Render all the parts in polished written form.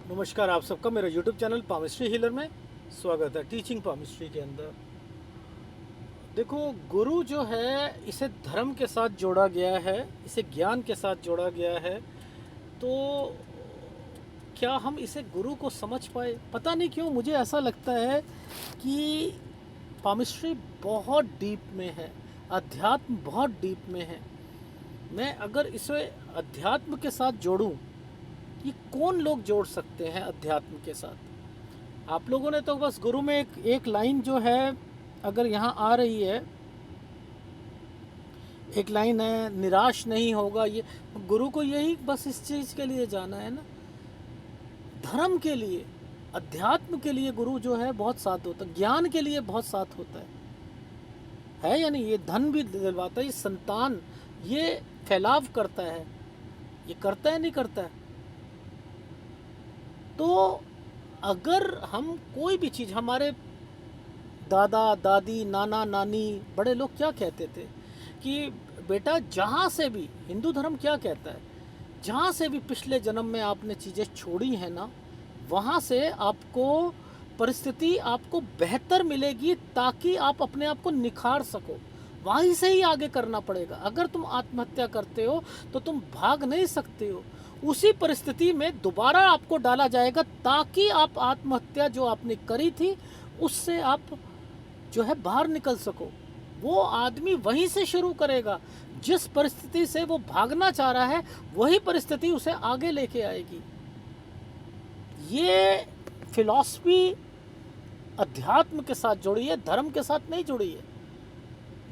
नमस्कार, आप सबका मेरा यूट्यूब चैनल पामिस्ट्री हीलर में स्वागत है। टीचिंग पामिस्ट्री के अंदर देखो, गुरु जो है इसे धर्म के साथ जोड़ा गया है, इसे ज्ञान के साथ जोड़ा गया है। तो क्या हम इसे गुरु को समझ पाए? पता नहीं क्यों मुझे ऐसा लगता है कि पामिस्ट्री बहुत डीप में है, अध्यात्म बहुत डीप में है। मैं अगर इसे अध्यात्म के साथ जोड़ूं, कि कौन लोग जोड़ सकते हैं अध्यात्म के साथ? आप लोगों ने तो बस गुरु में एक लाइन जो है, अगर यहाँ आ रही है, एक लाइन है, निराश नहीं होगा। ये गुरु को यही बस इस चीज़ के लिए जाना है ना, धर्म के लिए, अध्यात्म के लिए गुरु जो है बहुत साथ होता है, ज्ञान के लिए बहुत साथ होता है या नहीं? ये धन भी दिलवाता है, ये संतान, ये फैलाव करता है, ये करता है नहीं करता है? तो अगर हम कोई भी चीज़, हमारे दादा दादी नाना नानी बड़े लोग क्या कहते थे कि बेटा जहाँ से भी, हिंदू धर्म क्या कहता है, जहाँ से भी पिछले जन्म में आपने चीज़ें छोड़ी हैं ना, वहाँ से आपको परिस्थिति आपको बेहतर मिलेगी, ताकि आप अपने आप को निखार सको। वहीं से ही आगे करना पड़ेगा। अगर तुम आत्महत्या करते हो तो तुम भाग नहीं सकते हो, उसी परिस्थिति में दोबारा आपको डाला जाएगा, ताकि आप आत्महत्या जो आपने करी थी उससे आप जो है बाहर निकल सको। वो आदमी वहीं से शुरू करेगा, जिस परिस्थिति से वो भागना चाह रहा है वही परिस्थिति उसे आगे लेके आएगी। ये फिलॉसफी अध्यात्म के साथ जुड़ी है, धर्म के साथ नहीं जुड़ी है।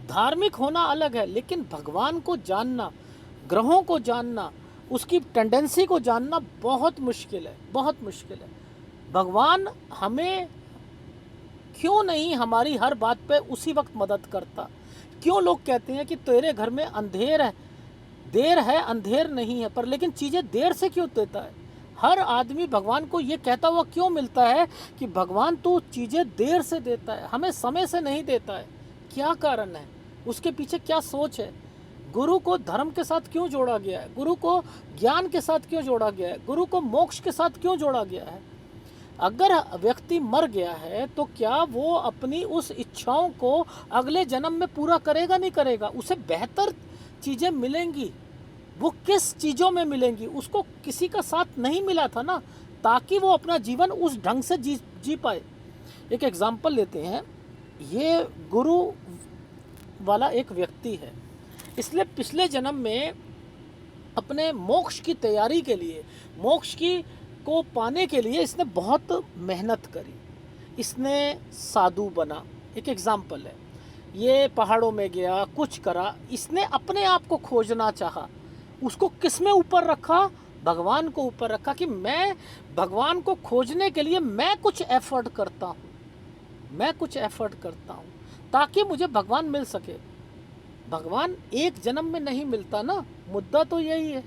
धार्मिक होना अलग है, लेकिन भगवान को जानना, ग्रहों को जानना, उसकी टेंडेंसी को जानना बहुत मुश्किल है, बहुत मुश्किल है। भगवान हमें क्यों नहीं हमारी हर बात पे उसी वक्त मदद करता? क्यों लोग कहते हैं कि तेरे घर में अंधेर है, देर है अंधेर नहीं है, पर लेकिन चीज़ें देर से क्यों देता है? हर आदमी भगवान को ये कहता हुआ क्यों मिलता है कि भगवान तू चीज़ें देर से देता है, हमें समय से नहीं देता है? क्या कारण है? उसके पीछे क्या सोच है? गुरु को धर्म के साथ क्यों जोड़ा गया है? गुरु को ज्ञान के साथ क्यों जोड़ा गया है? गुरु को मोक्ष के साथ क्यों जोड़ा गया है? अगर व्यक्ति मर गया है तो क्या वो अपनी उस इच्छाओं को अगले जन्म में पूरा करेगा? नहीं करेगा। उसे बेहतर चीज़ें मिलेंगी। वो किस चीज़ों में मिलेंगी? उसको किसी का साथ नहीं मिला था ना, ताकि वो अपना जीवन उस ढंग से जी पाए। एक एग्जाम्पल लेते हैं। ये गुरु वाला एक व्यक्ति है, इसलिए पिछले जन्म में अपने मोक्ष की तैयारी के लिए, मोक्ष की को पाने के लिए इसने बहुत मेहनत करी। इसने साधु बना, एक एग्जाम्पल है। ये पहाड़ों में गया, कुछ करा, इसने अपने आप को खोजना चाहा। उसको किस में ऊपर रखा? भगवान को ऊपर रखा, कि मैं भगवान को खोजने के लिए मैं कुछ एफर्ट करता हूँ, मैं कुछ एफर्ट करता हूँ, ताकि मुझे भगवान मिल सके। भगवान एक जन्म में नहीं मिलता ना, मुद्दा तो यही है।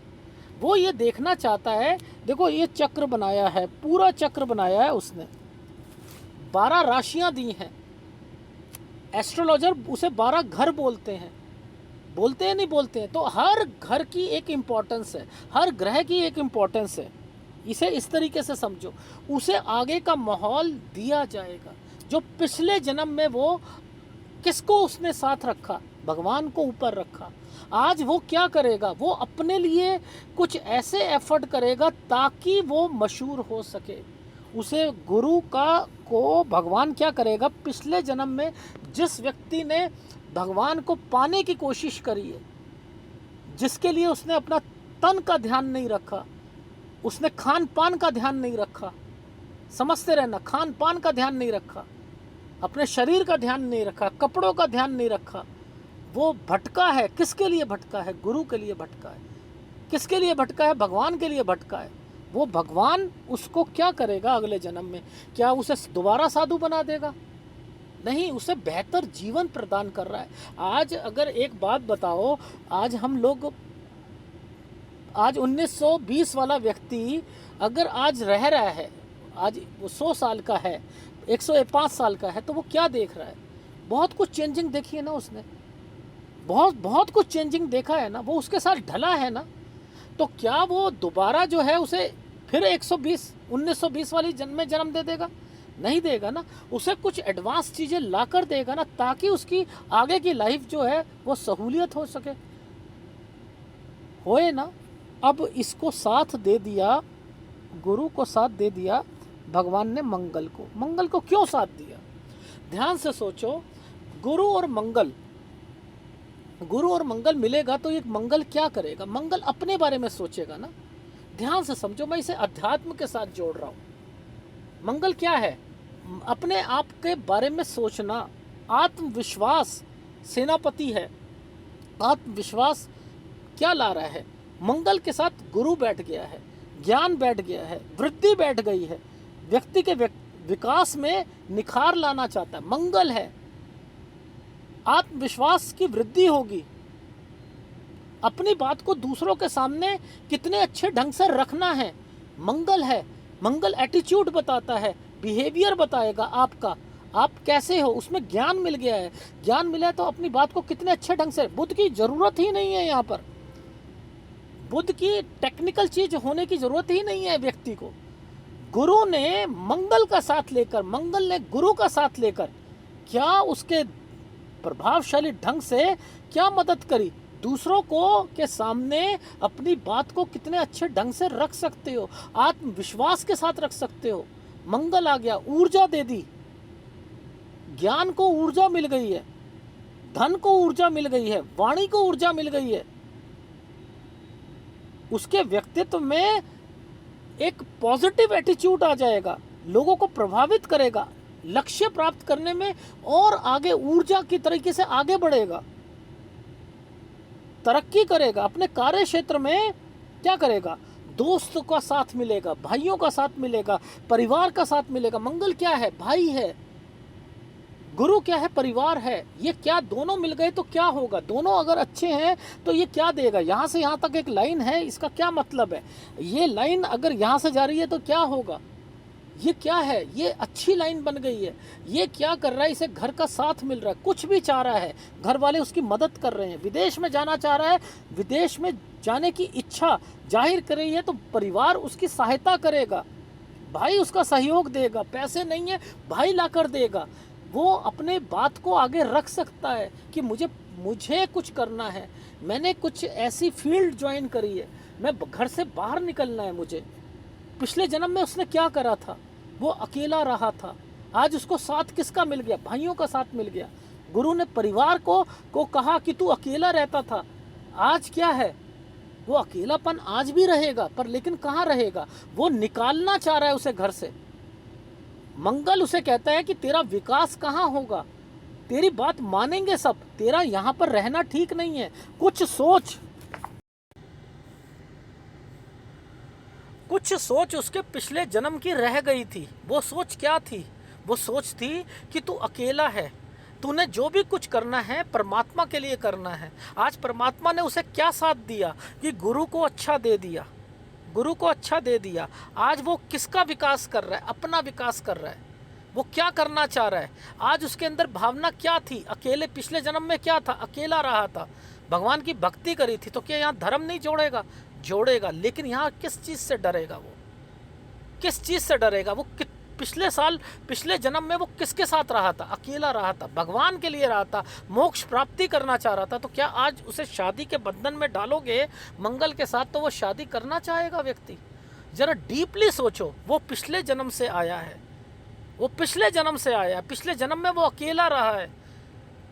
वो ये देखना चाहता है। देखो, ये चक्र बनाया है, पूरा चक्र बनाया है उसने, 12 राशियां दी हैं। एस्ट्रोलॉजर उसे 12 घर बोलते हैं, बोलते हैं नहीं बोलते हैं? तो हर घर की एक इम्पोर्टेंस है, हर ग्रह की एक इम्पोर्टेंस है। इसे इस तरीके से समझो, उसे आगे का माहौल दिया जाएगा। जो पिछले जन्म में वो किसको उसने साथ रखा? भगवान को ऊपर रखा। आज वो क्या करेगा? वो अपने लिए कुछ ऐसे एफर्ट करेगा ताकि वो मशहूर हो सके। उसे गुरु को भगवान क्या करेगा? पिछले जन्म में जिस व्यक्ति ने भगवान को पाने की कोशिश करी है, जिसके लिए उसने अपना तन का ध्यान नहीं रखा, उसने खान पान का ध्यान नहीं रखा, समझते रहना, खान पान का ध्यान नहीं रखा, अपने शरीर का ध्यान नहीं रखा, कपड़ों का ध्यान नहीं रखा, वो भटका है। किसके लिए भटका है? गुरु के लिए भटका है। किसके लिए भटका है? भगवान के लिए भटका है। वो भगवान उसको क्या करेगा अगले जन्म में? क्या उसे दोबारा साधु बना देगा? नहीं, उसे बेहतर जीवन प्रदान कर रहा है। आज अगर एक बात बताओ, आज हम लोग, आज 1920 वाला व्यक्ति अगर आज रह रहा है, आज वो 100 साल का है, 105 साल का है, तो वो क्या देख रहा है? बहुत कुछ चेंजिंग देखी है ना उसने, बहुत कुछ चेंजिंग देखा है ना, वो उसके साथ ढला है ना। तो क्या वो दोबारा जो है उसे फिर 120 1920 वाली जन्म में जन्म दे देगा? नहीं देगा ना। उसे कुछ एडवांस चीज़ें ला कर देगा ना, ताकि उसकी आगे की लाइफ जो है वो सहूलियत हो सके। होए ना। अब इसको साथ दे दिया, गुरु को साथ दे दिया भगवान ने मंगल को। मंगल को क्यों साथ दिया? ध्यान से सोचो, गुरु और मंगल मिलेगा तो ये मंगल क्या करेगा? मंगल अपने बारे में सोचेगा ना। ध्यान से समझो, मैं इसे अध्यात्म के साथ जोड़ रहा हूँ। मंगल क्या है? अपने आप के बारे में सोचना। आत्मविश्वास सेनापति है। आत्मविश्वास क्या ला रहा है? मंगल के साथ गुरु बैठ गया है, ज्ञान बैठ गया है, वृद्धि बैठ गई है, व्यक्ति के विकास में निखार लाना चाहता है। मंगल है, आत्मविश्वास की वृद्धि होगी। अपनी बात को दूसरों के सामने कितने अच्छे ढंग से रखना है, मंगल है। मंगल एटीट्यूड बताता है, बिहेवियर बताएगा आपका, आप कैसे हो, उसमें ज्ञान मिल गया है। ज्ञान मिला है तो अपनी बात को कितने अच्छे ढंग से, बुद्ध की जरूरत ही नहीं है यहाँ पर, बुद्ध की टेक्निकल चीज होने की जरूरत ही नहीं है व्यक्ति को। गुरु ने मंगल का साथ लेकर, मंगल ने गुरु का साथ लेकर क्या उसके प्रभावशाली ढंग से क्या मदद करी? दूसरों को के सामने अपनी बात को कितने अच्छे ढंग से रख सकते हो, आत्मविश्वास के साथ रख सकते हो। मंगल आ गया, ऊर्जा दे दी, ज्ञान को ऊर्जा मिल गई है, धन को ऊर्जा मिल गई है, वाणी को ऊर्जा मिल गई है। उसके व्यक्तित्व में एक पॉजिटिव एटीट्यूड आ जाएगा, लोगों को प्रभावित करेगा, लक्ष्य प्राप्त करने में और आगे ऊर्जा की तरीके से आगे बढ़ेगा, तरक्की करेगा। अपने कार्य क्षेत्र में क्या करेगा? दोस्तों का साथ मिलेगा, भाइयों का साथ मिलेगा, परिवार का साथ मिलेगा। मंगल क्या है? भाई है। गुरु क्या है? परिवार है। ये क्या दोनों मिल गए तो क्या होगा? दोनों अगर अच्छे हैं तो ये क्या देगा? यहाँ से यहाँ तक एक लाइन है, इसका क्या मतलब है? ये लाइन अगर यहाँ से जा रही है तो क्या होगा? ये क्या है? ये अच्छी लाइन बन गई है। ये क्या कर रहा है? इसे घर का साथ मिल रहा है, कुछ भी चाह रहा है, घर वाले उसकी मदद कर रहे हैं, विदेश में जाना चाह रहा है, विदेश में जाने की इच्छा जाहिर कर रही है तो परिवार उसकी सहायता करेगा, भाई उसका सहयोग देगा। पैसे नहीं है, भाई ला कर देगा। वो अपने बात को आगे रख सकता है कि मुझे कुछ करना है, मैंने कुछ ऐसी फील्ड ज्वाइन करी है, मैं घर से बाहर निकलना है मुझे। पिछले जन्म में उसने क्या करा था? वो अकेला रहा था, आज उसको साथ किसका मिल गया? भाइयों का साथ मिल गया। गुरु ने परिवार को कहा कि तू अकेला रहता था, आज क्या है? वो अकेलापन आज भी रहेगा, पर लेकिन कहाँ रहेगा? वो निकालना चाह रहा है उसे घर से। मंगल उसे कहता है कि तेरा विकास कहाँ होगा? तेरी बात मानेंगे सब, तेरा यहाँ पर रहना ठीक नहीं है, कुछ सोच उसके पिछले जन्म की रह गई थी। वो सोच क्या थी? वो सोच थी कि तू अकेला है, तूने जो भी कुछ करना है परमात्मा के लिए करना है। आज परमात्मा ने उसे क्या साथ दिया कि गुरु को अच्छा दे दिया, गुरु को अच्छा दे दिया। आज वो किसका विकास कर रहा है? अपना विकास कर रहा है। वो क्या करना चाह रहा है? आज उसके अंदर भावना क्या थी? अकेले, पिछले जन्म में क्या था? अकेला रहा था, भगवान की भक्ति करी थी। तो क्या यहाँ धर्म नहीं जोड़ेगा? जोड़ेगा, लेकिन यहाँ किस चीज़ से डरेगा? वो किस चीज़ से डरेगा? वो पिछले जन्म में वो किसके साथ रहा था? अकेला रहा था, भगवान के लिए रहा था, मोक्ष प्राप्ति करना चाह रहा था। तो क्या आज उसे शादी के बंधन में डालोगे मंगल के साथ तो वो शादी करना चाहेगा व्यक्ति? जरा डीपली सोचो। वो पिछले जन्म से आया है, पिछले जन्म में वो अकेला रहा है।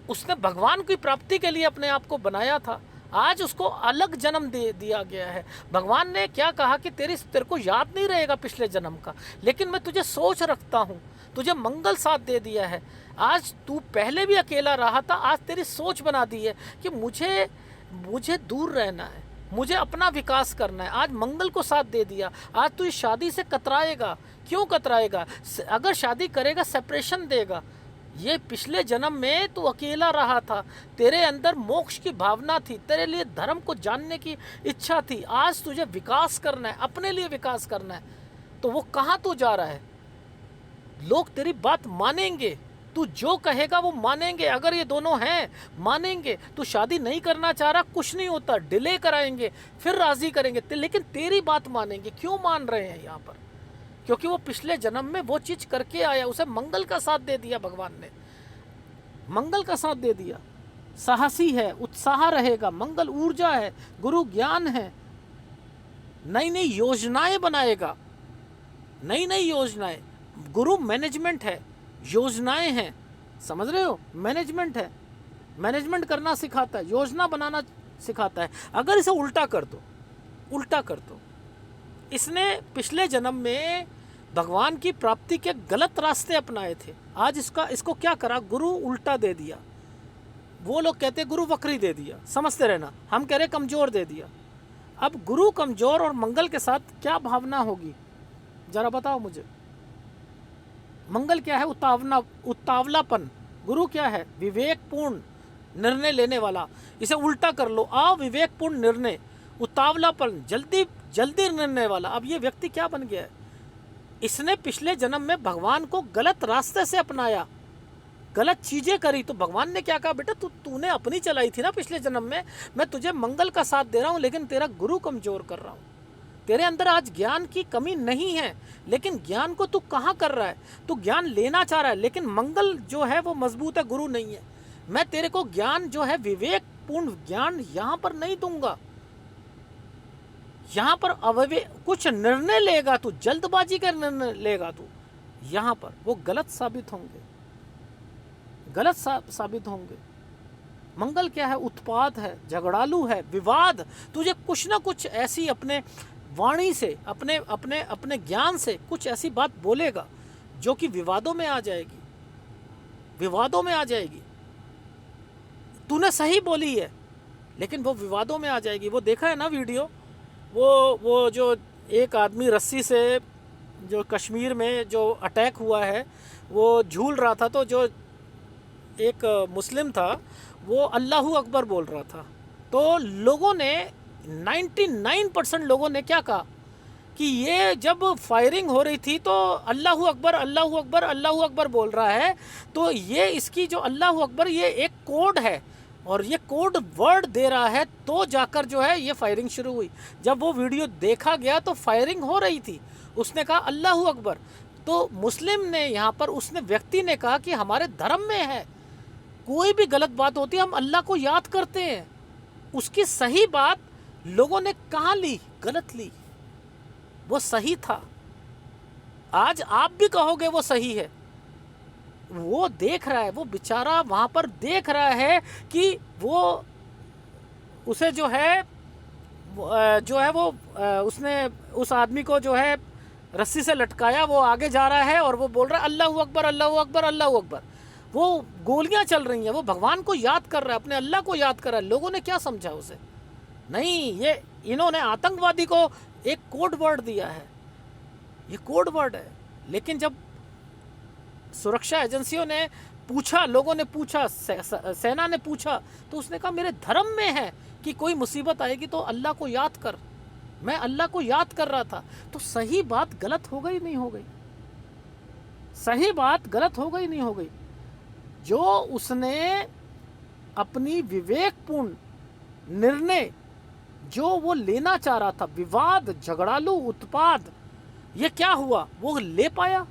उसने भगवान की प्राप्ति के लिए अपने आप को बनाया था, आज उसको अलग जन्म दे दिया गया है। भगवान ने क्या कहा कि तेरे को याद नहीं रहेगा पिछले जन्म का, लेकिन मैं तुझे सोच रखता हूँ, तुझे मंगल साथ दे दिया है। आज तू पहले भी अकेला रहा था, आज तेरी सोच बना दी है कि मुझे दूर रहना है, मुझे अपना विकास करना है। आज मंगल को साथ दे दिया। आज तू इस शादी से कतराएगा। क्यों कतराएगा? अगर शादी करेगा सेपरेशन देगा। ये पिछले जन्म में तू अकेला रहा था, तेरे अंदर मोक्ष की भावना थी, तेरे लिए धर्म को जानने की इच्छा थी। आज तुझे विकास करना है, अपने लिए विकास करना है। तो वो कहाँ तू जा रहा है? लोग तेरी बात मानेंगे तू जो कहेगा वो मानेंगे, अगर ये दोनों हैं मानेंगे। तू शादी नहीं करना चाह रहा, कुछ नहीं होता, डिले कराएंगे, फिर राजी करेंगे, लेकिन तेरी बात मानेंगे। क्यों मान रहे हैं यहाँ पर? क्योंकि वो पिछले जन्म में वो चीज करके आया, उसे मंगल का साथ दे दिया भगवान ने, मंगल का साथ दे दिया। साहसी है, उत्साह रहेगा, मंगल ऊर्जा है, गुरु ज्ञान है, नई नई योजनाएं बनाएगा, नई नई योजनाएं। गुरु मैनेजमेंट है, योजनाएं हैं, समझ रहे हो? मैनेजमेंट है, मैनेजमेंट करना सिखाता है, योजना बनाना सिखाता है। अगर इसे उल्टा कर दो, उल्टा कर दो, इसने पिछले जन्म में भगवान की प्राप्ति के गलत रास्ते अपनाए थे, आज इसको क्या करा? गुरु उल्टा दे दिया। वो लोग कहते गुरु वक्री दे दिया, समझते रहना, हम कह रहे कमजोर दे दिया। अब गुरु कमजोर और मंगल के साथ क्या भावना होगी, जरा बताओ मुझे। मंगल क्या है? उतावलापन। गुरु क्या है? विवेकपूर्ण निर्णय लेने वाला। इसे उल्टा कर लो, अविवेकपूर्ण निर्णय, उतावलापन, जल्दी निर्णय वाला। अब ये व्यक्ति क्या बन गया है? इसने पिछले जन्म में भगवान को गलत रास्ते से अपनाया, गलत चीजें करी, तो भगवान ने क्या कहा? बेटा तूने अपनी चलाई थी ना पिछले जन्म में, मैं तुझे मंगल का साथ दे रहा हूं, लेकिन तेरा गुरु कमजोर कर रहा हूं। तेरे अंदर आज ज्ञान की कमी नहीं है, लेकिन ज्ञान को तू कहाँ कर रहा है? तू ज्ञान लेना चाह रहा है, लेकिन मंगल जो है वो मजबूत है, गुरु नहीं है। मैं तेरे को ज्ञान जो है, विवेकपूर्ण ज्ञान यहाँ पर नहीं दूंगा। यहाँ पर कुछ निर्णय लेगा तू, जल्दबाजी का निर्णय लेगा तू, यहाँ पर वो गलत साबित होंगे, गलत साबित होंगे। मंगल क्या है? उत्पात है, झगड़ालू है, विवाद। तुझे कुछ ना कुछ ऐसी अपने वाणी से, अपने ज्ञान से कुछ ऐसी बात बोलेगा जो कि विवादों में आ जाएगी, विवादों में आ जाएगी। तूने सही बोली है, लेकिन वो विवादों में आ जाएगी। वो देखा है ना वीडियो, वो जो एक आदमी रस्सी से, जो कश्मीर में जो अटैक हुआ है, वो झूल रहा था, तो जो एक मुस्लिम था वो अल्लाहू अकबर बोल रहा था, तो लोगों ने 99% लोगों ने क्या कहा कि ये जब फायरिंग हो रही थी तो अल्लाहू अकबर अल्लाहू अकबर अल्लाहू अकबर बोल रहा है, तो ये इसकी जो अल्लाहू अकबर ये एक कोड है, और ये कोड वर्ड दे रहा है, तो जाकर जो है ये फायरिंग शुरू हुई। जब वो वीडियो देखा गया तो फायरिंग हो रही थी, उसने कहा अल्लाहू अकबर, तो मुस्लिम ने यहाँ पर, उसने व्यक्ति ने कहा कि हमारे धर्म में है, कोई भी गलत बात होती है हम अल्लाह को याद करते हैं। उसकी सही बात लोगों ने कहाँ ली? गलत ली। वो सही था, आज आप भी कहोगे वो सही है। वो देख रहा है, वो बेचारा वहां पर देख रहा है कि वो उसे जो है वो उसने उस आदमी को जो है रस्सी से लटकाया, वो आगे जा रहा है और वो बोल रहा है अल्लाहू अकबर अल्लाहू अकबर अल्लाहू अकबर। वो गोलियां चल रही हैं, वो भगवान को याद कर रहा है, अपने अल्लाह को याद कर रहा है। लोगों ने क्या समझा उसे? नहीं, ये इन्होंने आतंकवादी को एक कोड वर्ड दिया है, ये कोड वर्ड है। लेकिन जब सुरक्षा एजेंसियों ने पूछा, लोगों ने पूछा, सेना ने पूछा, तो उसने कहा मेरे धर्म में है कि कोई मुसीबत आएगी तो अल्लाह को याद कर। मैं अल्लाह को याद कर रहा था। तो सही बात गलत हो गई नहीं हो गई? सही बात गलत हो गई नहीं हो गई? जो उसने अपनी विवेकपूर्ण निर्णय जो वो लेना चाह रहा था, विवाद, झगड़ालू, उत्पाद, ये क्या हुआ? वो ले पाया?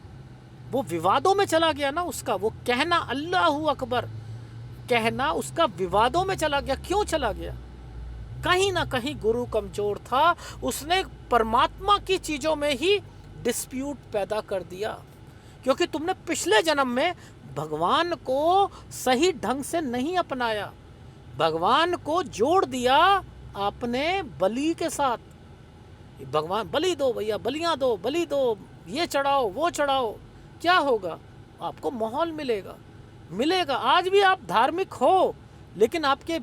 वो विवादों में चला गया ना। उसका वो कहना अल्लाहू अकबर कहना उसका विवादों में चला गया। क्यों चला गया? कहीं ना कहीं गुरु कमजोर था, उसने परमात्मा की चीजों में ही डिस्प्यूट पैदा कर दिया, क्योंकि तुमने पिछले जन्म में भगवान को सही ढंग से नहीं अपनाया, भगवान को जोड़ दिया आपने बलि के साथ। भगवान बलि दो भैया, बलियां दो, बलि दो, ये चढ़ाओ वो चढ़ाओ, क्या होगा? आपको माहौल मिलेगा। आज भी आप धार्मिक हो, लेकिन आपके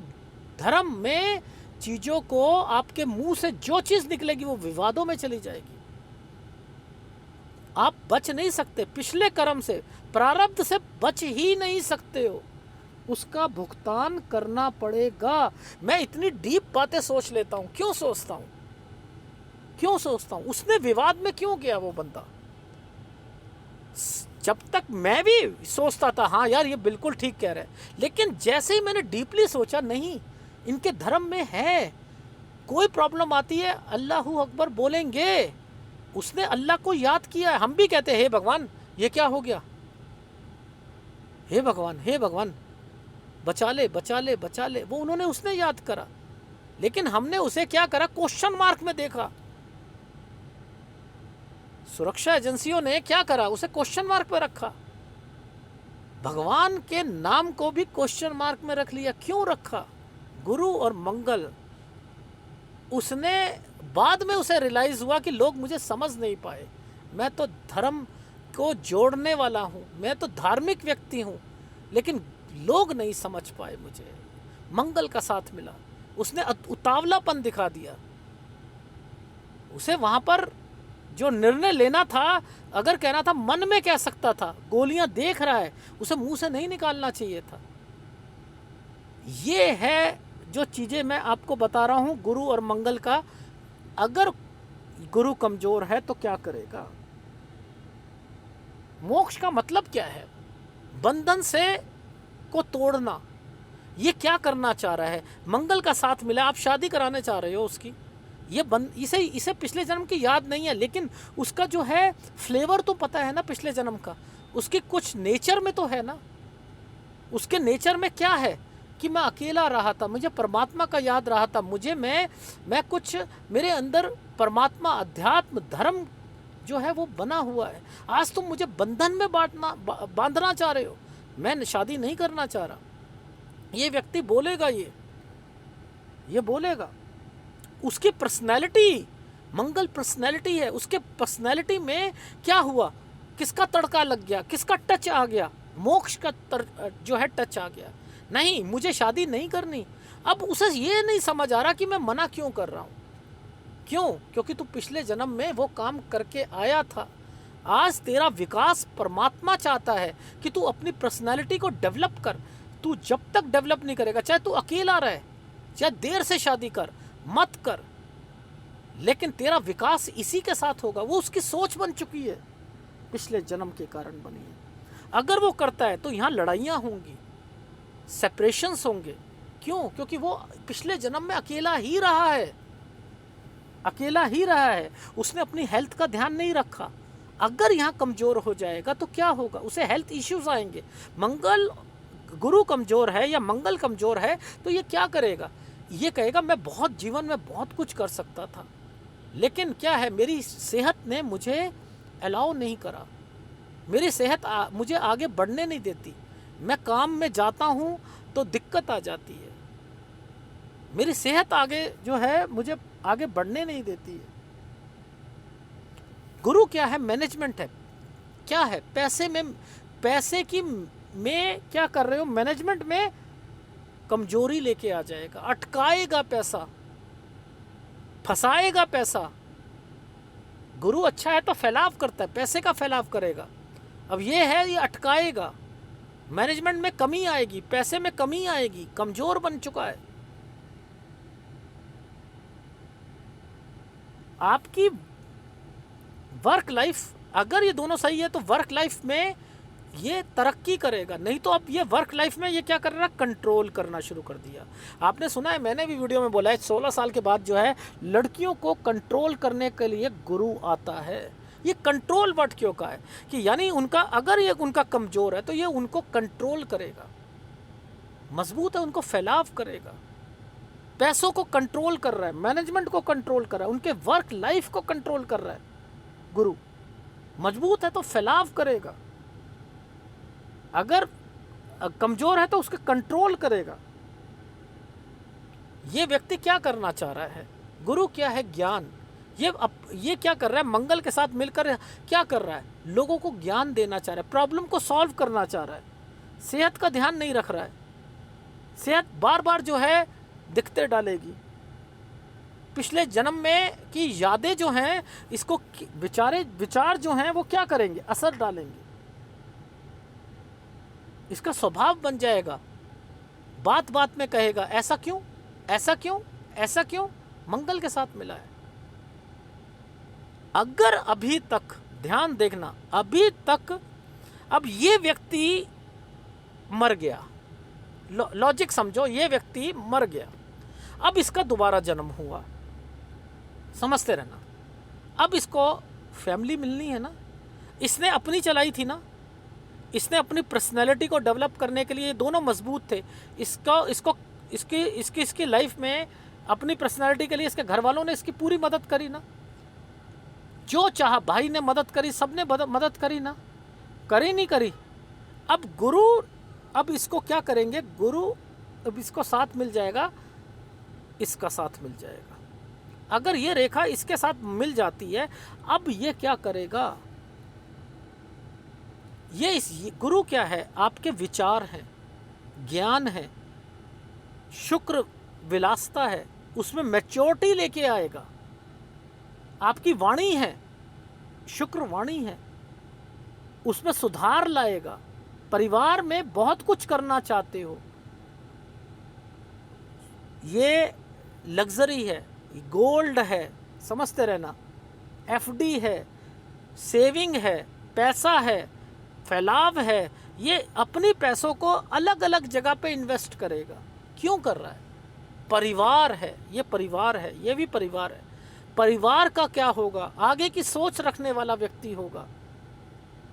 धर्म में चीजों को, आपके मुंह से जो चीज निकलेगी वो विवादों में चली जाएगी। आप बच नहीं सकते, पिछले कर्म से, प्रारब्ध से बच ही नहीं सकते हो, उसका भुगतान करना पड़ेगा। मैं इतनी डीप बातें सोच लेता हूं, क्यों सोचता हूं? उसने विवाद में क्यों गया? वो बंदा जब तक मैं भी सोचता था हाँ यार ये बिल्कुल ठीक कह रहे हैं, लेकिन जैसे ही मैंने डीपली सोचा नहीं इनके धर्म में है, कोई प्रॉब्लम आती है अल्लाहू अकबर बोलेंगे, उसने अल्लाह को याद किया है। हम भी कहते हैं हे भगवान ये क्या हो गया, हे भगवान बचा ले बचा ले बचा ले, वो उन्होंने उसने याद करा, लेकिन हमने उसे क्या करा, क्वेश्चन मार्क में देखा। सुरक्षा एजेंसियों ने क्या करा, उसे क्वेश्चन मार्क में रखा। भगवान के नाम को भी क्वेश्चन मार्क में रख लिया। क्यों रखा? गुरु और मंगल। उसने बाद में उसे रियलाइज हुआ कि लोग मुझे समझ नहीं पाए, मैं तो धर्म को जोड़ने वाला हूँ, मैं तो धार्मिक व्यक्ति हूँ, लेकिन लोग नहीं समझ पाए मुझे। मंगल का साथ मिला, उसने उतावलापन दिखा दिया। उसे वहाँ पर जो निर्णय लेना था, अगर कहना था मन में कह सकता था, गोलियां देख रहा है, उसे मुंह से नहीं निकालना चाहिए था। ये है जो चीज़ें मैं आपको बता रहा हूँ गुरु और मंगल का। अगर गुरु कमजोर है तो क्या करेगा? मोक्ष का मतलब क्या है? बंधन से को तोड़ना। ये क्या करना चाह रहा है? मंगल का साथ मिला, आप शादी कराने चाह रहे हो उसकी, ये इसे पिछले जन्म की याद नहीं है, लेकिन उसका जो है फ्लेवर तो पता है ना पिछले जन्म का, उसके कुछ नेचर में तो है ना। उसके नेचर में क्या है कि मैं अकेला रहा था, मुझे परमात्मा का याद रहा था, मुझे मैं कुछ मेरे अंदर परमात्मा, अध्यात्म, धर्म जो है वो बना हुआ है। आज तुम मुझे बंधन में बांधना चाह रहे हो, मैं शादी नहीं करना चाह रहा। ये व्यक्ति बोलेगा, ये बोलेगा। उसकी पर्सनैलिटी, मंगल पर्सनैलिटी है, उसके पर्सनैलिटी में क्या हुआ, किसका तड़का लग गया, किसका टच आ गया, मोक्ष का जो है टच आ गया। नहीं, मुझे शादी नहीं करनी। अब उसे ये नहीं समझ आ रहा कि मैं मना क्यों कर रहा हूँ। क्यों? क्योंकि तू पिछले जन्म में वो काम करके आया था। आज तेरा विकास परमात्मा चाहता है कि तू अपनी पर्सनैलिटी को डेवलप कर। तू जब तक डेवलप नहीं करेगा, चाहे तू अकेला रहे, चाहे देर से शादी कर, मत कर, लेकिन तेरा विकास इसी के साथ होगा। वो उसकी सोच बन चुकी है, पिछले जन्म के कारण बनी है। अगर वो करता है तो यहाँ लड़ाइयाँ होंगी, सेपरेशंस होंगे। क्यों? क्योंकि वो पिछले जन्म में अकेला ही रहा है, अकेला ही रहा है। उसने अपनी हेल्थ का ध्यान नहीं रखा। अगर यहाँ कमजोर हो जाएगा तो क्या होगा, उसे हेल्थ इश्यूज आएंगे। मंगल, गुरु कमजोर है या मंगल कमजोर है तो ये क्या करेगा? ये कहेगा मैं बहुत जीवन में बहुत कुछ कर सकता था, लेकिन क्या है, मेरी सेहत ने मुझे अलाउ नहीं करा, मेरी सेहत मुझे आगे बढ़ने नहीं देती। मैं काम में जाता हूँ तो दिक्कत आ जाती है, मेरी सेहत आगे जो है मुझे आगे बढ़ने नहीं देती है। गुरु क्या है? मैनेजमेंट है। क्या है? पैसे की में क्या कर रहे हो? मैनेजमेंट में कमजोरी लेके आ जाएगा, अटकाएगा पैसा, फंसाएगा पैसा। गुरु अच्छा है तो फैलाव करता है, पैसे का फैलाव करेगा। अब ये है, ये अटकाएगा, मैनेजमेंट में कमी आएगी, पैसे में कमी आएगी, कमजोर बन चुका है। आपकी वर्क लाइफ, अगर ये दोनों सही है तो वर्क लाइफ में ये तरक्की करेगा, नहीं तो अब ये वर्क लाइफ में ये क्या कर रहा है, कंट्रोल करना शुरू कर दिया। आपने सुना है, मैंने भी वीडियो में बोला है, 16 साल के बाद जो है लड़कियों को कंट्रोल करने के लिए गुरु आता है। ये कंट्रोल वर्ड क्यों का है कि यानी उनका, अगर ये उनका कमजोर है तो ये उनको कंट्रोल करेगा, मजबूत है उनको फैलाव करेगा, पैसों को कंट्रोल कर रहा है, मैनेजमेंट को कंट्रोल कर रहा है, उनके वर्क लाइफ को कंट्रोल कर रहा है। गुरु मजबूत है तो फैलाव करेगा, अगर कमजोर है तो उसके कंट्रोल करेगा। ये व्यक्ति क्या करना चाह रहा है? गुरु क्या है? ज्ञान। ये क्या कर रहा है? मंगल के साथ मिलकर क्या कर रहा है? लोगों को ज्ञान देना चाह रहा है, प्रॉब्लम को सॉल्व करना चाह रहा है। सेहत का ध्यान नहीं रख रहा है, सेहत बार बार जो है दिक्कतें डालेगी। पिछले जन्म में की यादें जो हैं, इसको विचार जो हैं वो क्या करेंगे? असर डालेंगे, इसका स्वभाव बन जाएगा। बात बात में कहेगा ऐसा क्यों, ऐसा क्यों, ऐसा क्यों। मंगल के साथ मिला है। अगर अभी तक ध्यान देखना, अभी तक अब ये व्यक्ति मर गया, लॉजिक समझो, ये व्यक्ति मर गया, अब इसका दोबारा जन्म हुआ, समझते रहना। अब इसको फैमिली मिलनी है ना, इसने अपनी चलाई थी ना, इसने अपनी पर्सनैलिटी को डेवलप करने के लिए, ये दोनों मजबूत थे। इसकी लाइफ में अपनी पर्सनैलिटी के लिए इसके घर वालों ने इसकी पूरी मदद करी ना, जो चाहा, भाई ने मदद करी, सबने मदद करी ना, करी नहीं करी। अब गुरु, अब इसको क्या करेंगे गुरु, अब इसको साथ मिल जाएगा, इसका साथ मिल जाएगा। अगर ये रेखा इसके साथ मिल जाती है, अब ये क्या करेगा, ये गुरु क्या है, आपके विचार हैं, ज्ञान है, शुक्र विलासता है, उसमें मैच्योरिटी लेके आएगा। आपकी वाणी है, शुक्र वाणी है, उसमें सुधार लाएगा। परिवार में बहुत कुछ करना चाहते हो, ये लग्जरी है, गोल्ड है, समझते रहना, एफडी है, सेविंग है, पैसा है, फैलाव है, ये अपने पैसों को अलग अलग जगह पे इन्वेस्ट करेगा। क्यों कर रहा है, परिवार है, ये परिवार है, ये भी परिवार है। परिवार का क्या होगा, आगे की सोच रखने वाला व्यक्ति होगा,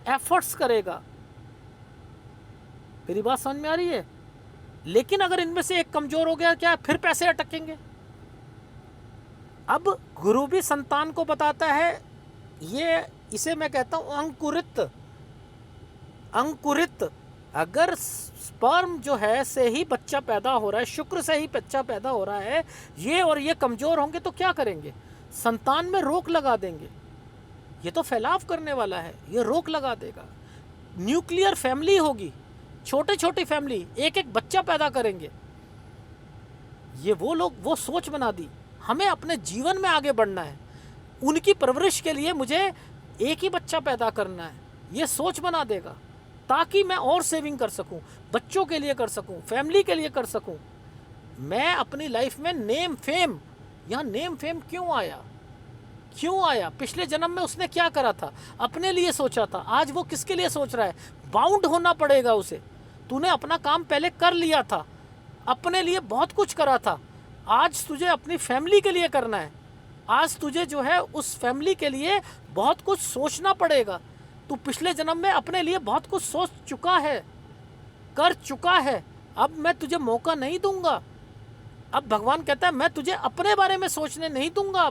एफर्ट्स करेगा। मेरी बात समझ में आ रही है? लेकिन अगर इनमें से एक कमजोर हो गया, क्या फिर पैसे अटकेंगे। अब गुरु भी संतान को बताता है, ये इसे मैं कहता हूं अंकुरित। अंकुरित, अगर स्पर्म जो है से ही बच्चा पैदा हो रहा है, शुक्र से ही बच्चा पैदा हो रहा है, ये और ये कमजोर होंगे तो क्या करेंगे, संतान में रोक लगा देंगे। ये तो फैलाव करने वाला है, ये रोक लगा देगा। न्यूक्लियर फैमिली होगी, छोटे छोटी फैमिली, एक एक बच्चा पैदा करेंगे। ये वो लोग, वो सोच बना दी, हमें अपने जीवन में आगे बढ़ना है, उनकी परवरिश के लिए मुझे एक ही बच्चा पैदा करना है, ये सोच बना देगा, ताकि मैं और सेविंग कर सकूं, बच्चों के लिए कर सकूं, फैमिली के लिए कर सकूं। मैं अपनी लाइफ में नेम फेम, यहाँ नेम फेम क्यों आया, क्यों आया, पिछले जन्म में उसने क्या करा था, अपने लिए सोचा था, आज वो किसके लिए सोच रहा है। बाउंड होना पड़ेगा उसे, तूने अपना काम पहले कर लिया था, अपने लिए बहुत कुछ करा था, आज तुझे अपनी फैमिली के लिए करना है, आज तुझे जो है उस फैमिली के लिए बहुत कुछ सोचना पड़ेगा। तू पिछले जन्म में अपने लिए बहुत कुछ सोच चुका है, कर चुका है, अब मैं तुझे मौका नहीं दूंगा। अब भगवान कहता है मैं तुझे अपने बारे में सोचने नहीं दूंगा,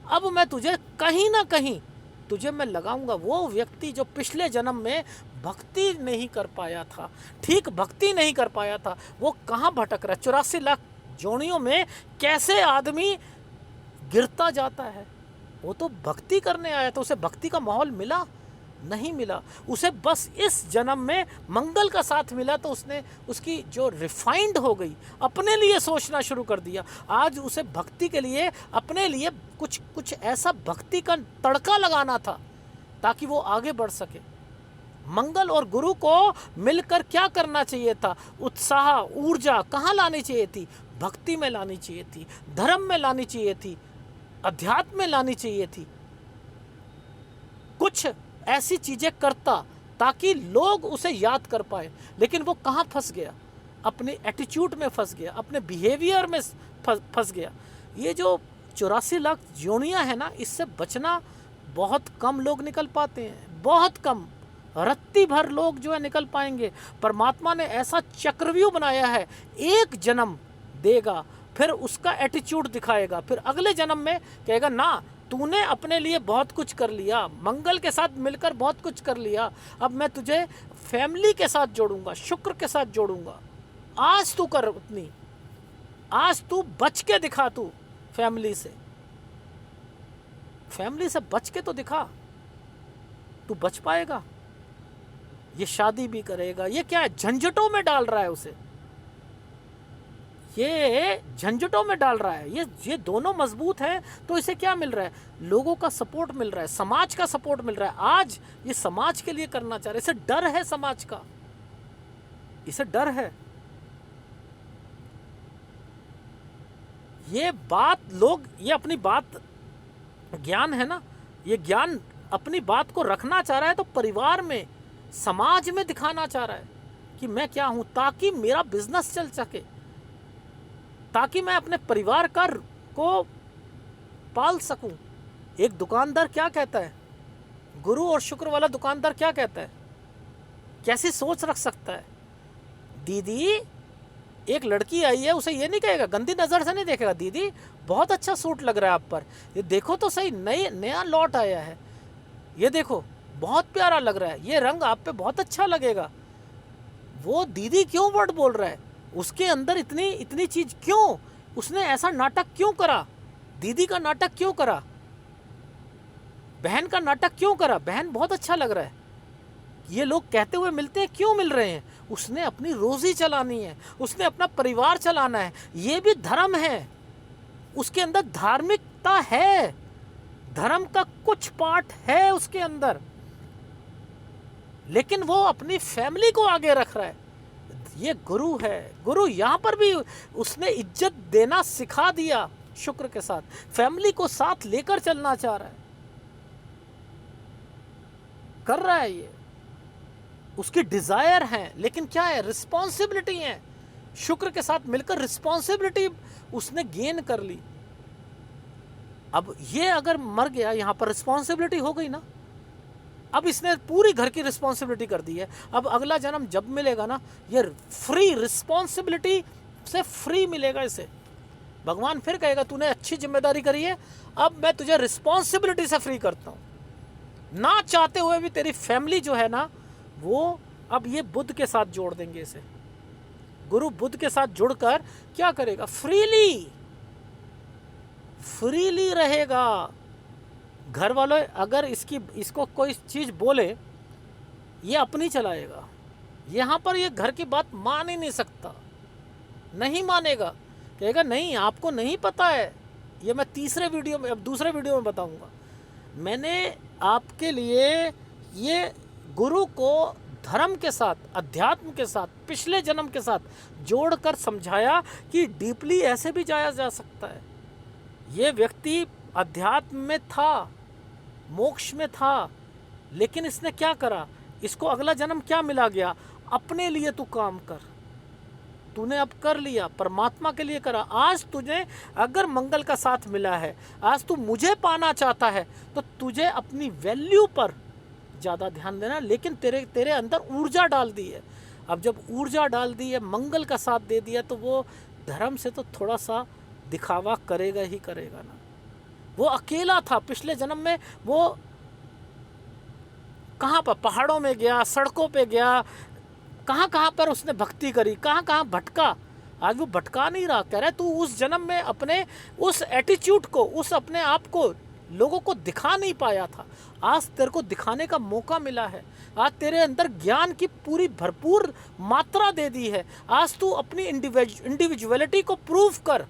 अब मैं तुझे कहीं ना कहीं तुझे मैं लगाऊंगा। वो व्यक्ति जो पिछले जन्म में भक्ति नहीं कर पाया था, ठीक भक्ति नहीं कर पाया था, वो कहाँ भटक रहा है, 84 लाख जोनियों में कैसे आदमी गिरता जाता है। वो तो भक्ति करने आया था, उसे भक्ति का माहौल मिला नहीं मिला, उसे बस इस जन्म में मंगल का साथ मिला, तो उसने उसकी जो रिफाइंड हो गई, अपने लिए सोचना शुरू कर दिया। आज उसे भक्ति के लिए अपने लिए कुछ ऐसा भक्ति का तड़का लगाना था ताकि वो आगे बढ़ सके। मंगल और गुरु को मिलकर क्या करना चाहिए था, उत्साह ऊर्जा कहाँ लानी चाहिए थी, भक्ति में लानी चाहिए थी, धर्म में लानी चाहिए थी, अध्यात्म में लानी चाहिए थी, कुछ ऐसी चीजें करता ताकि लोग उसे याद कर पाए। लेकिन वो कहाँ फंस गया, अपने एटीट्यूड में फंस गया, अपने बिहेवियर में फंस गया। ये जो 84 लाख जोनियां है ना, इससे बचना बहुत कम लोग निकल पाते हैं, बहुत कम, रत्ती भर लोग जो है निकल पाएंगे। परमात्मा ने ऐसा चक्रव्यूह बनाया है, एक जन्म देगा, फिर उसका एटीट्यूड दिखाएगा, फिर अगले जन्म में कहेगा ना तूने अपने लिए बहुत कुछ कर लिया, मंगल के साथ मिलकर बहुत कुछ कर लिया, अब मैं तुझे फैमिली के साथ जोड़ूंगा, शुक्र के साथ जोड़ूंगा। आज तू कर उतनी, आज तू बच के दिखा, तू फैमिली से बच के तो दिखा, तू बच पाएगा। ये शादी भी करेगा, ये क्या है, झंझटों में डाल रहा है उसे, ये झंझटों में डाल रहा है। ये दोनों मजबूत हैं तो इसे क्या मिल रहा है, लोगों का सपोर्ट मिल रहा है, समाज का सपोर्ट मिल रहा है। आज ये समाज के लिए करना चाह रहे, इसे डर है समाज का, इसे डर है। ये बात लोग, ये अपनी बात, ज्ञान है ना, ये ज्ञान अपनी बात को रखना चाह रहा है तो परिवार में समाज में दिखाना चाह रहा है कि मैं क्या हूं, ताकि मेरा बिजनेस चल सके, ताकि मैं अपने परिवार को पाल सकूं। एक दुकानदार क्या कहता है, गुरु और शुक्र वाला दुकानदार क्या कहता है, कैसी सोच रख सकता है। दीदी, एक लड़की आई है, उसे ये नहीं कहेगा, गंदी नज़र से नहीं देखेगा, दीदी बहुत अच्छा सूट लग रहा है आप पर, ये देखो तो सही, नया लॉट आया है, ये देखो बहुत प्यारा लग रहा है, ये रंग आप पे बहुत अच्छा लगेगा। वो दीदी क्यों वर्ड बोल रहा है, उसके अंदर इतनी चीज क्यों, उसने ऐसा नाटक क्यों करा, दीदी का नाटक क्यों करा, बहन का नाटक क्यों करा, बहन बहुत अच्छा लग रहा है, ये लोग कहते हुए मिलते हैं, क्यों मिल रहे हैं, उसने अपनी रोजी चलानी है, उसने अपना परिवार चलाना है, ये भी धर्म है, उसके अंदर धार्मिकता है, धर्म का कुछ पार्ट है उसके अंदर, लेकिन वो अपनी फैमिली को आगे रख रहा है। ये गुरु है। गुरु यहां पर भी उसने इज्जत देना सिखा दिया, शुक्र के साथ फैमिली को साथ लेकर चलना चाह रहा है, कर रहा है, ये उसकी डिजायर है, लेकिन क्या है, रिस्पॉन्सिबिलिटी है, शुक्र के साथ मिलकर रिस्पॉन्सिबिलिटी उसने गेन कर ली। अब ये अगर मर गया, यहां पर रिस्पॉन्सिबिलिटी हो गई ना, अब इसने पूरी घर की रिस्पॉन्सिबिलिटी कर दी है। अब अगला जन्म जब मिलेगा ना, ये फ्री रिस्पॉन्सिबिलिटी से फ्री मिलेगा इसे। भगवान फिर कहेगा तूने अच्छी जिम्मेदारी करी है, अब मैं तुझे रिस्पॉन्सिबिलिटी से फ्री करता हूं। ना चाहते हुए भी तेरी फैमिली जो है ना, वो अब ये बुद्ध के साथ जोड़ देंगे इसे। गुरु बुद्ध के साथ जुड़कर क्या करेगा, फ्रीली रहेगा। घर वालों अगर इसको कोई चीज बोले, ये अपनी चलाएगा। यहां पर ये घर की बात मान ही नहीं सकता, नहीं मानेगा, कहेगा नहीं आपको नहीं पता है। ये मैं दूसरे वीडियो में बताऊंगा। मैंने आपके लिए ये गुरु को धर्म के साथ, अध्यात्म के साथ, पिछले जन्म के साथ जोड़कर समझाया कि डीपली ऐसे भी जाया जा सकता है। ये व्यक्ति अध्यात्म में था, मोक्ष में था, लेकिन इसने क्या करा, इसको अगला जन्म क्या मिला गया, अपने लिए तू काम कर, तूने अब कर लिया, परमात्मा के लिए करा। आज तुझे अगर मंगल का साथ मिला है, आज तू मुझे पाना चाहता है, तो तुझे अपनी वैल्यू पर ज़्यादा ध्यान देना, लेकिन तेरे अंदर ऊर्जा डाल दी है। अब जब ऊर्जा डाल दी है, मंगल का साथ दे दिया, तो वो धर्म से तो थोड़ा सा दिखावा करेगा ही करेगा ना। वो अकेला था पिछले जन्म में, वो कहाँ पर पहाड़ों में गया, सड़कों पे गया, कहाँ कहाँ पर उसने भक्ति करी, कहाँ कहाँ भटका। आज वो भटका नहीं रहा, कह रहा है तू उस जन्म में अपने उस एटीट्यूड को, उस अपने आप को लोगों को दिखा नहीं पाया था, आज तेरे को दिखाने का मौका मिला है। आज तेरे अंदर ज्ञान की पूरी भरपूर मात्रा दे दी है। आज तू अपनी इंडिविजुअलिटी को प्रूव कर,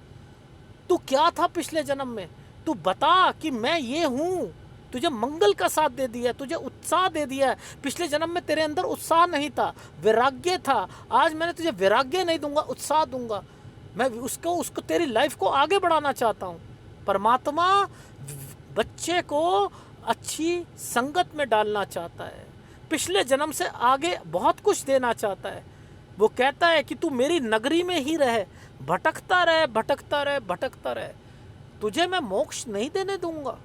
तू क्या था पिछले जन्म में, तू बता कि मैं ये हूँ। तुझे मंगल का साथ दे दिया, तुझे उत्साह दे दिया। पिछले जन्म में तेरे अंदर उत्साह नहीं था, वैराग्य था। आज मैंने तुझे वैराग्य नहीं दूंगा, उत्साह दूंगा। मैं उसको तेरी लाइफ को आगे बढ़ाना चाहता हूँ। परमात्मा बच्चे को अच्छी संगत में डालना चाहता है, पिछले जन्म से आगे बहुत कुछ देना चाहता है। वो कहता है कि तू मेरी नगरी में ही रहे, भटकता रहे, भटकता रहे, भटकता रहे, तुझे मैं मोक्ष नहीं देने दूंगा।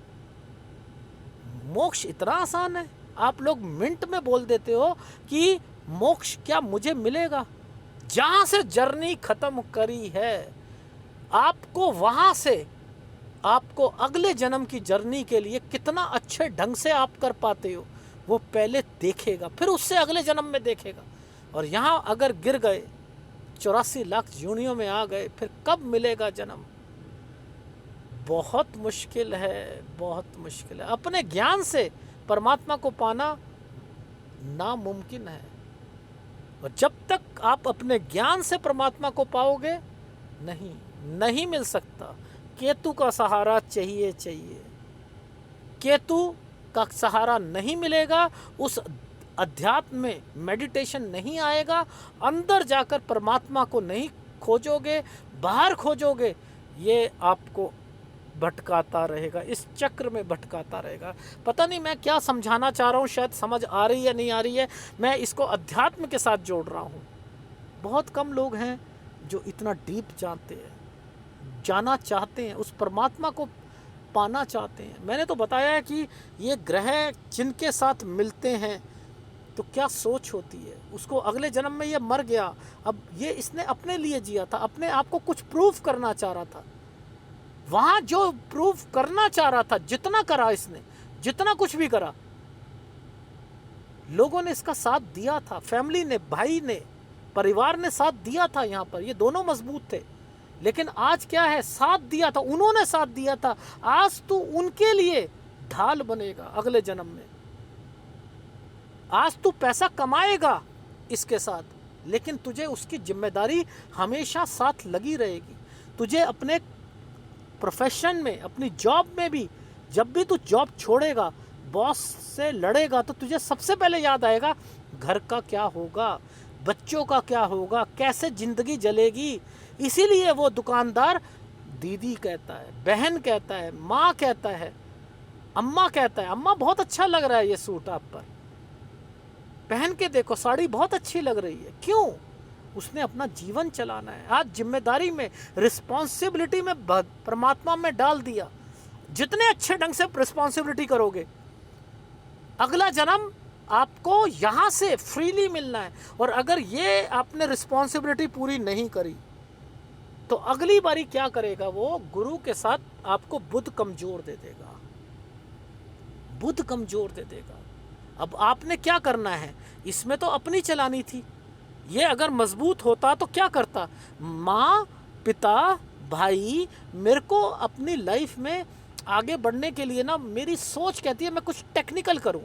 मोक्ष इतना आसान है, आप लोग मिनट में बोल देते हो कि मोक्ष क्या मुझे मिलेगा। जहां से जर्नी खत्म करी है, आपको वहां से आपको अगले जन्म की जर्नी के लिए कितना अच्छे ढंग से आप कर पाते हो, वो पहले देखेगा, फिर उससे अगले जन्म में देखेगा। और यहाँ अगर गिर गए, 84 लाख योनियों में आ गए, फिर कब मिलेगा जन्म। बहुत मुश्किल है, बहुत मुश्किल है। अपने ज्ञान से परमात्मा को पाना नामुमकिन है, और जब तक आप अपने ज्ञान से परमात्मा को पाओगे, नहीं मिल सकता। केतु का सहारा चाहिए। केतु का सहारा नहीं मिलेगा, उस अध्यात्म में मेडिटेशन नहीं आएगा, अंदर जाकर परमात्मा को नहीं खोजोगे, बाहर खोजोगे, ये आपको भटकाता रहेगा, इस चक्र में भटकाता रहेगा। पता नहीं मैं क्या समझाना चाह रहा हूँ, शायद समझ आ रही है नहीं आ रही है। मैं इसको अध्यात्म के साथ जोड़ रहा हूँ। बहुत कम लोग हैं जो इतना डीप जानते हैं, जाना चाहते हैं, उस परमात्मा को पाना चाहते हैं। मैंने तो बताया है कि ये ग्रह जिनके साथ मिलते हैं तो क्या सोच होती है। उसको अगले जन्म में ये मर गया, अब ये इसने अपने लिए जिया था, अपने आप को कुछ प्रूफ करना चाह रहा था। वहाँ जो प्रूफ करना चाह रहा था, जितना करा इसने, जितना कुछ भी करा, लोगों ने इसका साथ दिया था, फैमिली ने, भाई ने, परिवार ने साथ दिया था। यहाँ पर ये दोनों मजबूत थे। लेकिन आज क्या है, साथ दिया था, उन्होंने साथ दिया था, आज तू उनके लिए ढाल बनेगा अगले जन्म में। आज तू पैसा कमाएगा इसके साथ, लेकिन तुझे उसकी जिम्मेदारी हमेशा साथ लगी रहेगी। तुझे अपने प्रोफेशन में, अपनी जॉब में भी, जब भी तू जॉब छोड़ेगा, बॉस से लड़ेगा, तो तुझे सबसे पहले याद आएगा घर का क्या होगा, बच्चों का क्या होगा, कैसे जिंदगी जलेगी। इसीलिए वो दुकानदार दीदी कहता है, बहन कहता है, माँ कहता है, अम्मा कहता है, अम्मा बहुत अच्छा लग रहा है ये सूट आप पर, पहन के देखो, साड़ी बहुत अच्छी लग रही है। क्यों? उसने अपना जीवन चलाना है। आज जिम्मेदारी में, रिस्पॉन्सिबिलिटी में परमात्मा में डाल दिया। जितने अच्छे ढंग से रिस्पॉन्सिबिलिटी करोगे, अगला जन्म आपको यहाँ से फ्रीली मिलना है। और अगर ये आपने रिस्पॉन्सिबिलिटी पूरी नहीं करी, तो अगली बारी क्या करेगा वो, गुरु के साथ आपको बुध कमजोर दे देगा, बुध कमजोर दे देगा। अब आपने क्या करना है, इसमें तो अपनी चलानी थी। ये अगर मजबूत होता तो क्या करता, माँ, पिता, भाई, मेरे को अपनी लाइफ में आगे बढ़ने के लिए ना, मेरी सोच कहती है मैं कुछ टेक्निकल करूं,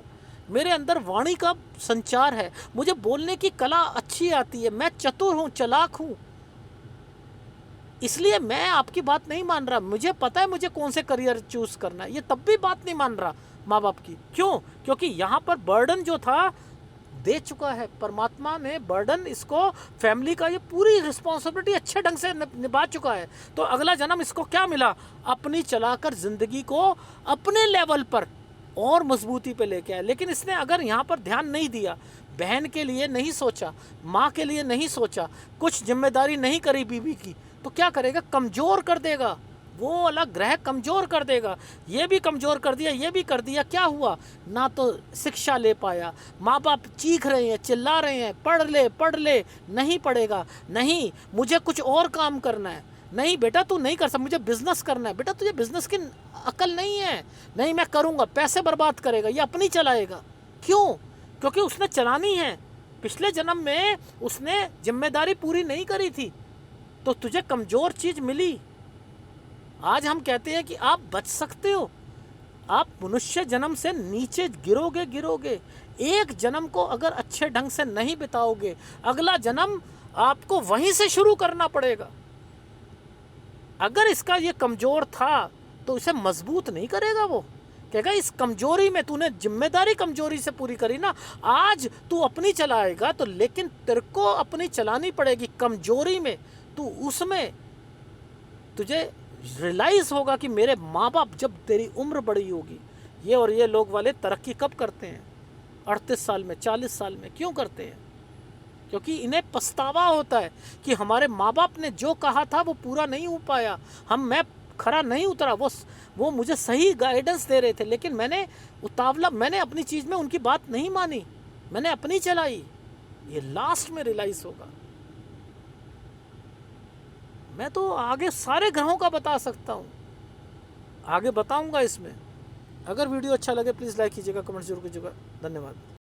मेरे अंदर वाणी का संचार है, मुझे बोलने की कला अच्छी आती है, मैं चतुर हूं, चालाक हूं, इसलिए मैं आपकी बात नहीं मान रहा, मुझे पता है मुझे कौन से करियर चूज करना है। ये तब भी बात नहीं मान रहा माँ बाप की। क्यों? क्योंकि यहाँ पर बर्डन जो था दे चुका है परमात्मा ने, बर्डन इसको, फैमिली का ये पूरी रिस्पॉन्सिबिलिटी अच्छे ढंग से निभा चुका है। तो अगला जन्म इसको क्या मिला, अपनी चलाकर जिंदगी को अपने लेवल पर और मजबूती पे लेके आया। लेकिन इसने अगर यहाँ पर ध्यान नहीं दिया, बहन के लिए नहीं सोचा, माँ के लिए नहीं सोचा, कुछ जिम्मेदारी नहीं करी बीवी की, तो क्या करेगा, कमजोर कर देगा। वो वाला ग्रह कमजोर कर देगा। ये भी कमजोर कर दिया, ये भी कर दिया, क्या हुआ, ना तो शिक्षा ले पाया, माँ बाप चीख रहे हैं, चिल्ला रहे हैं, पढ़ ले, नहीं पढ़ेगा, नहीं मुझे कुछ और काम करना है, नहीं बेटा तू नहीं कर सकता, मुझे बिजनेस करना है, बेटा तुझे बिजनेस की अकल नहीं है, नहीं मैं करूँगा, पैसे बर्बाद करेगा, ये अपनी चलाएगा। क्यों? क्योंकि उसने चलानी है। पिछले जन्म में उसने जिम्मेदारी पूरी नहीं करी थी, तो तुझे कमजोर चीज मिली। आज हम कहते हैं कि आप बच सकते हो, आप मनुष्य जन्म से नीचे गिरोगे। एक जन्म को अगर अच्छे ढंग से नहीं बिताओगे, अगला जन्म आपको वहीं से शुरू करना पड़ेगा। अगर इसका ये कमजोर था तो इसे मजबूत नहीं करेगा। वो कहेगा इस कमजोरी में तूने जिम्मेदारी कमजोरी से पूरी करी ना, आज तू अपनी चलाएगा तो, लेकिन तेरे को अपनी चलानी पड़ेगी कमजोरी में। तू उसमें तुझे रियलाइज होगा कि मेरे माँ बाप, जब तेरी उम्र बड़ी होगी, ये और ये लोग वाले तरक्की कब करते हैं, 38 साल में, 40 साल में। क्यों करते हैं? क्योंकि इन्हें पछतावा होता है कि हमारे माँ बाप ने जो कहा था वो पूरा नहीं हो पाया, मैं खरा नहीं उतरा, वो मुझे सही गाइडेंस दे रहे थे, लेकिन मैंने अपनी चीज़ में उनकी बात नहीं मानी, मैंने अपनी चलाई। ये लास्ट में रियलाइज होगा। मैं तो आगे सारे ग्रहों का बता सकता हूँ, आगे बताऊंगा इसमें। अगर वीडियो अच्छा लगे प्लीज़ लाइक कीजिएगा, कमेंट जरूर कीजिएगा। धन्यवाद।